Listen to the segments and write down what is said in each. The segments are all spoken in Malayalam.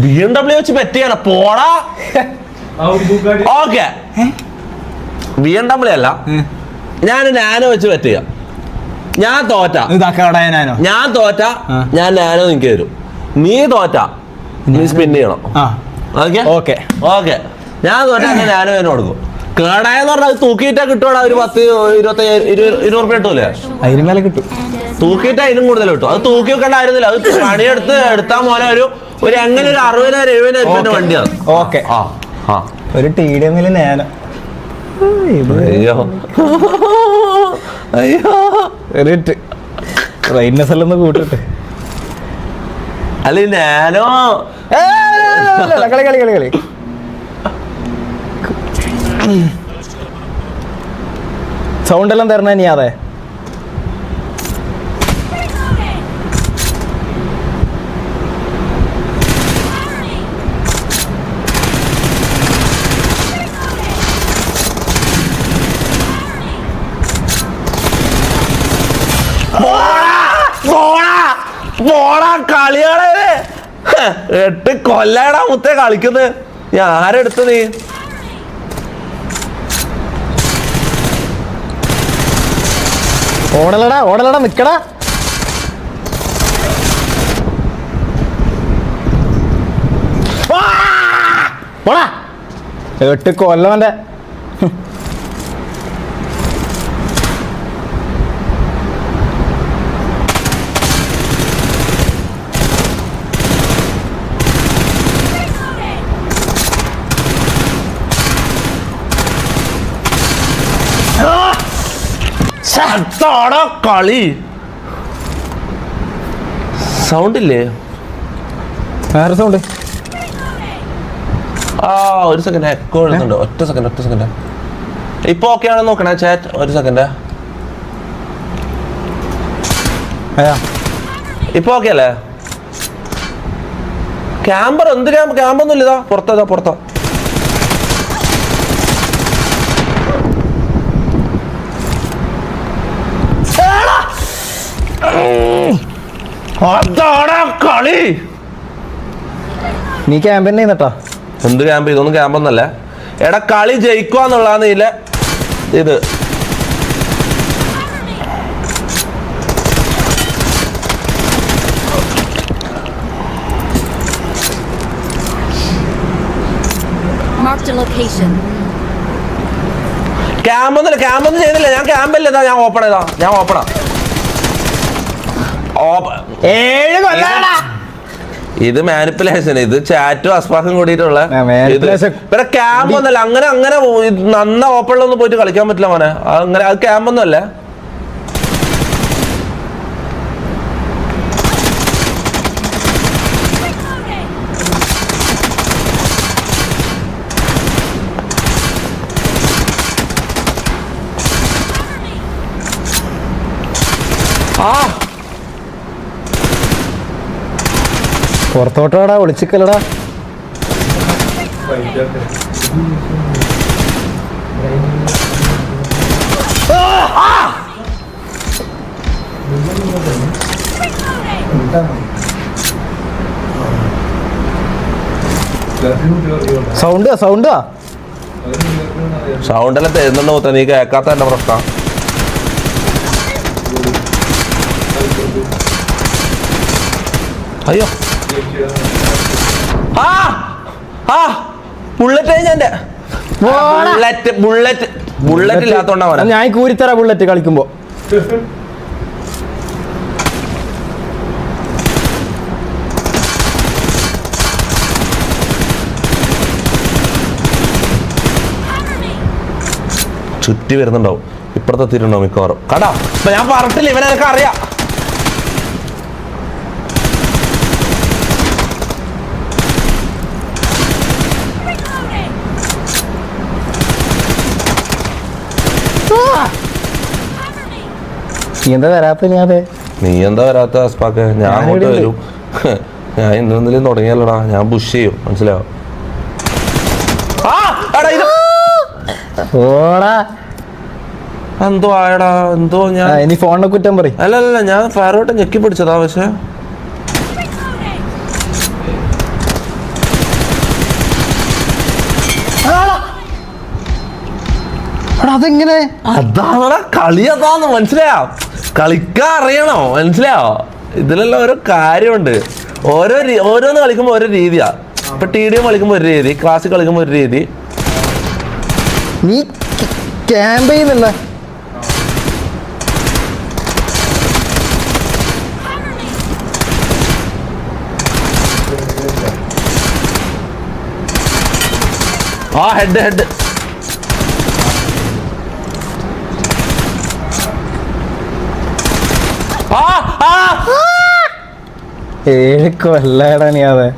BMW വെച്ച് ബെറ്റ് ചെയ്യണം പോടാ. ഓക്കെ BMW അല്ല, ഞാൻ നാനോ വെച്ച് ബെറ്റ് ചെയ്യാം. ഞാൻ തോറ്റ ഞാൻ നാനോ നിനക്ക് തരും. നീ തോറ്റ നീ സ്പിൻ ചെയ്യണം. ഓക്കെ ഞാൻ തോറ്റ നാനോ തന്നെ കൊടുക്കും. കേടായെന്ന് പറഞ്ഞാൽ അത് തൂക്കിയിട്ടാ കിട്ടുവാടാ. ഒരു 10-20 രൂപ കിട്ടൂലേ? അതിന് മേലെ കിട്ടും. തൂക്കിയിട്ട് അതിനും കൂടുതൽ കിട്ടും. അത് തൂക്കി വെക്കേണ്ടായിരുന്നില്ല. അത് എടുത്താൽ മോനെ ഒരു എങ്ങനെ ഒരു 60,000-70,000 വണ്ടിയാണ്. ഓക്കെ ഒരു TDM നാനോ. അയ്യോ റൈറ്റ്നസ് എല്ലാം ഒന്ന് കൂട്ടിട്ട്. അല്ല നാനോ കളി സൗണ്ട് എല്ലാം തരണ നീ. അതെ കളിയാളെ 8 കൊല്ലാടാ മുത്തേ കളിക്കുന്നത്. ഞാൻ ആരെടുത്ത് നീ ഓടലടാ നിക്കടാ. പോടാ 8 കൊല്ലവന്റെ. കളി സൗണ്ട് ഇല്ലേ? വേറെ സൗണ്ട്. ഒരു സെക്കൻഡ് എക്കോ എഴുതുന്നുണ്ട്. ഒറ്റ സെക്കൻഡ് ഇപ്പൊ ഓക്കെ ആണെന്ന് നോക്കണേ ചാറ്റ്. ഒരു സെക്കൻഡ് ഇപ്പൊ ഓക്കെ അല്ലേ? ക്യാമ്പർ എന്ത് ക്യാമ്പൊന്നും ഇല്ല. പുറത്താ അതാടാ കളി. നീ ക്യാമ്പ് തന്നെ ചെയ്യുന്നട്ടാ. എന്ത് ക്യാമ്പ്? ഇതൊന്നും ക്യാമ്പൊന്നല്ല. എടാ കളി ജയിക്കുവാന്നുള്ളതാണ് ഇത്. ക്യാമ്പൊന്നും ചെയ്യുന്നില്ല. ഞാൻ ക്യാമ്പല്ല. ഞാൻ ഓപ്പണാ. 7 കൊല്ലാടാ. ഇത് മാനിപ്പുലേഷൻ. ഇത് ചാറ്റും അസ്പാക്കും കൂടിയിട്ടുള്ള പിന്നെ ക്യാമ്പൊന്നല്ല. അങ്ങനെ നന്ന ഓപ്പണിലൊന്നും പോയിട്ട് കളിക്കാൻ പറ്റില്ല മോനെ. അങ്ങനെ അത് ക്യാമ്പൊന്നും അല്ല. പുറത്തോട്ടാടാ ഒളിച്ചിക്കലടാ. സൗണ്ടെല്ലാം തരുന്നുണ്ടോ? നീ കേൾക്കാത്ത എന്റെ പ്രശ്നം. അയ്യോ ബുള്ളറ്റ് ഇല്ലാത്തോണ്ടാ. ഞാൻ കൂരിത്തറ ബുള്ളറ്റ് കളിക്കുമ്പോ. ചുറ്റി വരുന്നുണ്ടാവും. ഇപ്പുറത്തെ എത്തിയിട്ടുണ്ടാവും മിക്കവാറും. കടാ ഞാൻ പറഞ്ഞിട്ടില്ല, ഇവനെനിക്ക് അറിയാം. നീ എന്താ വരാത്ത അസ്പാക്ക്? ഞാൻ അങ്ങോട്ട് വരും. ഞാൻ എന്തെങ്കിലും തുടങ്ങിയല്ലോടാ. ഞാൻ പുഷ് ചെയ്യും, മനസ്സിലാവും. എന്തോ ആയടാ, എന്തോ ഞാൻ ഇനി ഫോണിനെ കുറ്റം പറയും. അല്ലല്ല, ഞാൻ ഫയറോട്ട് ഞെക്കി പിടിച്ചതാ. പക്ഷെ അതെങ്ങനെ? അതാണ് കളി, അതാന്ന് മനസ്സിലായോ? കളിക്കാൻ അറിയണോ, മനസ്സിലായോ? ഇതിലെല്ലാം ഓരോ കാര്യമുണ്ട്. ഓരോന്ന് കളിക്കുമ്പോ ഓരോ രീതിയാ. ഇപ്പൊ TDM കളിക്കുമ്പോ ഒരു രീതി, ക്ലാസ്സിൽ കളിക്കുമ്പോ ഒരു രീതി. നീ ക്യാമ്പ് ചെയ്യുന്നില്ല. ആ ഹെഡ് ഏഴ് കൊല്ലടാ നീ അതെ.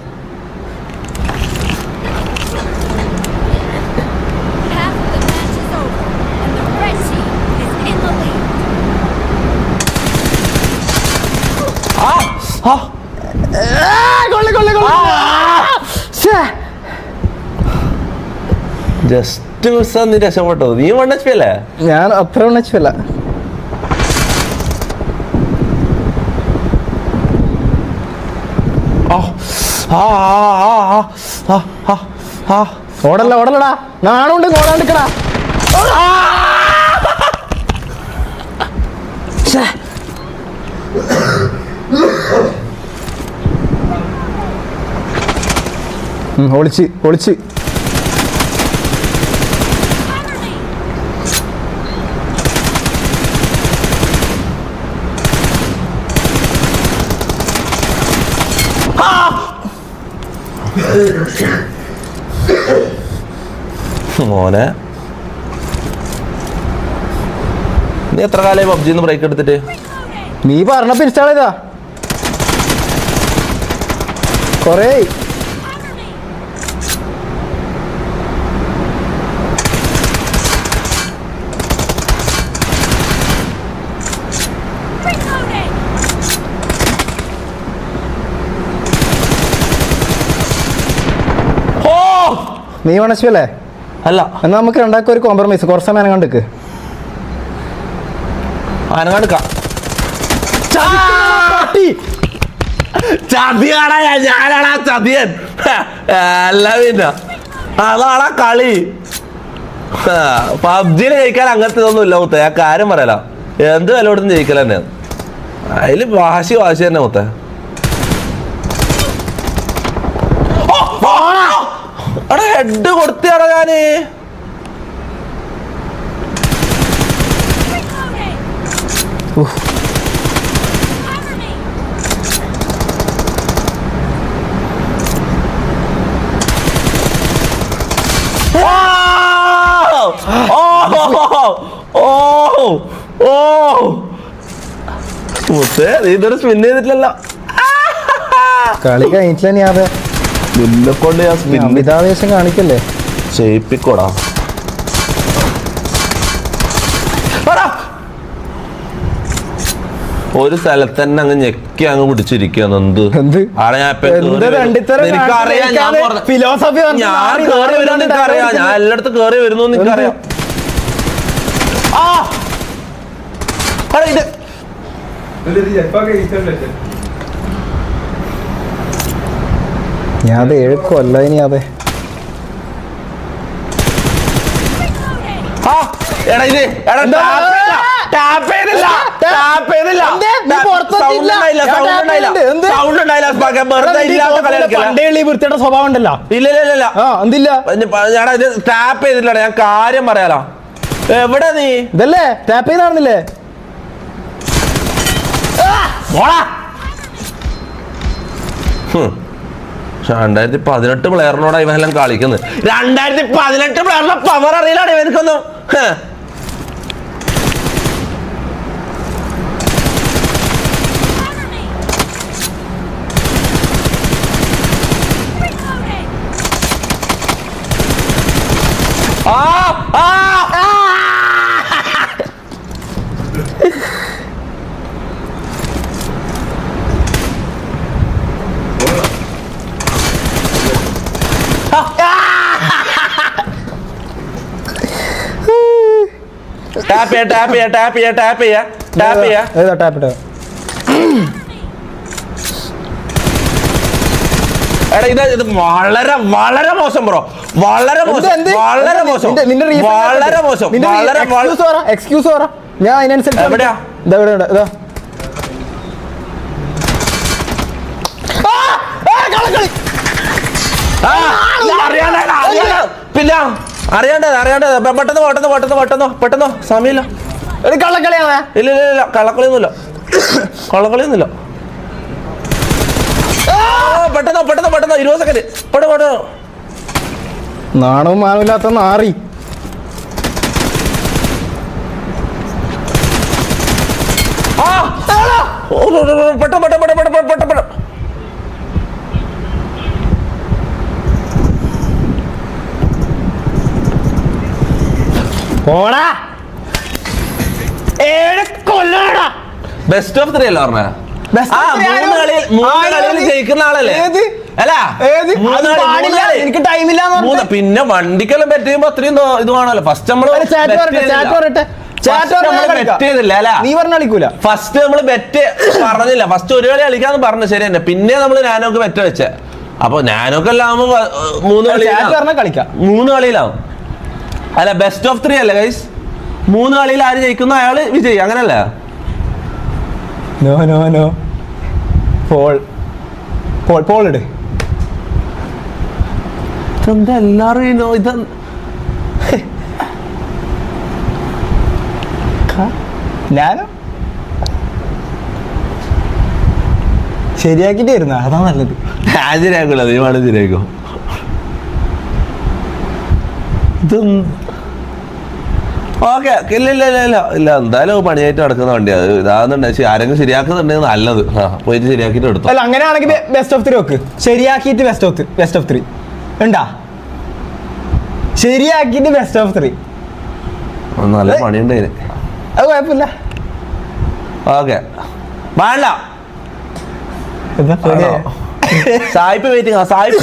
ജസ്റ്റ് മിസ് നീ രക്ഷപ്പെട്ടോ. നീ 1 HP അല്ലേ? ഞാൻ അത്ര ഉണച്ചല്ല. ഓടല്ലടാ, നാണുണ്ട് ഓടാണ്ടിക്കടാ. ഒളിച്ച് മോനെ, നീ എത്ര കാലമായി PUBG ബ്രേക്ക് എടുത്തിട്ട്? നീ പറഞ്ഞപ്പോ ഇൻസ്റ്റാൾ ചെയ്താ കൊറേ. നീ വണച്ചല്ലേ? അല്ല, എന്നാ നമുക്ക് രണ്ടാക്കും ഒരു കോംപ്രമൈസ്. കുറച്ച് സമയം അനങ്ങാണ്ടിക്ക്. ഞാനാടാ ചതിയൻ. അല്ല പിന്നെ അതാടാ കളി. PUBG ജയിക്കാൻ അങ്ങനത്തെ ഇതൊന്നും ഇല്ല മുത്തേ. ആ കാര്യം പറയല. എന്ത് വില കൊടുത്തും ജയിക്കൽ തന്നെയാണ്. അതില് വാശി തന്നെ മുത്തേ. എടാ ഹെഡ് കൊടുത്തിയാടാ ഞാന്. മുത്തേ നീ ഇതൊരു സ്പിൻ ചെയ്തിട്ടില്ലല്ലോ. കളി കഴിഞ്ഞിട്ടില്ല. നീ അതെ കൊണ്ട് ഞാൻ അമിതാവേശം കാണിക്കല്ലേ? ചെയ്യിപ്പിക്കോടാ. ഒരു സ്ഥലത്ത് തന്നെ അങ്ങ് ഞെക്കി അങ്ങ് പിടിച്ചിരിക്കുന്നു. ഫിലോസഫി ഞാൻ എല്ലായിടത്തും കേറി വരുന്നു എനിക്കറിയാം. ഞാൻ അത് 7 കൊല്ല. ഇനി അതെ വൃത്തിയുടെ സ്വഭാവം ഉണ്ടല്ലോ. ഇല്ല എന്തില്ല, ടാപ്പ് ചെയ്തില്ല. ഞാൻ കാര്യം പറയാലോ. എവിടെ നീ? ഇതല്ലേ ടാപ്പ് ചെയ്താണെന്നില്ലേ? 2018 പ്ലെയറിനോടാ ഇവനെല്ലാം കളിക്കുന്നത്. 2018 പ്ലെയറിന്റെ പവർ അറിയില്ലാണ് ഇവനക്കൊന്നും. ടാപ്പ് ചെയ്യാ. എടാ ഇത് വളരെ വളരെ മോശം ബ്രോ, വളരെ മോശം, വളരെ മോശം, വളരെ മോശം, വളരെ എക്സ്ക്യൂസ് പറ. ഞാൻ അതിനനുസരിച്ച് എവിടെയാ പിന്നെ അറിയാണ്ടത് പെട്ടെന്ന് സമയമില്ല. കള്ളക്കളിയാണ്. ഇല്ല കള്ളക്കളിയൊന്നുമില്ല. പെട്ടെന്ന് 20 സെക്കൻഡ് പെട്ടെന്ന്. നാണവും മാനമില്ലാത്ത നാറി. പെട്ടെന്ന് ഓടാ. 7 കൊല്ലടാ. ബെസ്റ്റ് ഓഫ് 3 അല്ല പറഞ്ഞ. മൂന്ന് കളിയിൽ ജയിക്കുന്ന ആളല്ലേ? അല്ല എനിക്ക് ടൈമില്ല. പിന്നെ വണ്ടിക്കെല്ലാം ബെറ്റ് ചെയ്യുമ്പോ അത്രയും ഇത് കാണല്ലോ. ഫസ്റ്റ് നമ്മള് നീ പറഞ്ഞ കളിക്കൂല. ഫസ്റ്റ് നമ്മള് ബെറ്റ് പറഞ്ഞില്ല. ഫസ്റ്റ് ഒരു കളി കളിക്കാന്ന് പറഞ്ഞു, ശരി തന്നെ. പിന്നെ നമ്മള് നാനോക്ക് ബെറ്റ് വെച്ചേ. അപ്പൊ നാനോക്കെല്ലാം ആവുമ്പോ 3 കളിയിലാവും. അല്ല ബെസ്റ്റ് ഓഫ് 3 അല്ലേ ഗൈസ്? 3 കളിയിൽ ആര് ജയിക്കുന്ന അയാള് വിജയി, അങ്ങനല്ല? നോ പോൾ ഇട്. എല്ലാരും ഇത് ഞാനോ ശരിയാക്കിട്ട് വരുന്ന അതാ നല്ലത്. ഞാൻ ശരിയാക്കൂല, നീ വേണം ശരിയാക്കോ. ഇത് ഓക്കെ ഇല്ല എന്തായാലും പണിയായിട്ട് നടക്കുന്ന വണ്ടിയാ. ഇതാകുന്നുണ്ട് ആരെങ്കിലും ശരിയാക്കുന്നുണ്ടെങ്കിൽ നല്ലത്. പോയിട്ട് ശരിയാക്കിട്ട് എടുത്തു. അല്ല അങ്ങനെയാണെങ്കിൽ ബെസ്റ്റ് ഓഫ് 3 വെക്ക്. ശരിയാക്കിയിട്ട് ബെസ്റ്റ് ഓഫ് 3 ഉണ്ടാ. ശരിയാക്കിയിട്ട് ബെസ്റ്റ് ഓഫ് 3. നല്ല പണിയുണ്ട് അതിന്. അത് കുഴപ്പമില്ല. ഓക്കെ വേണ്ട. സായിപ്പ് വെയിറ്റിംഗ്. സായിപ്പ്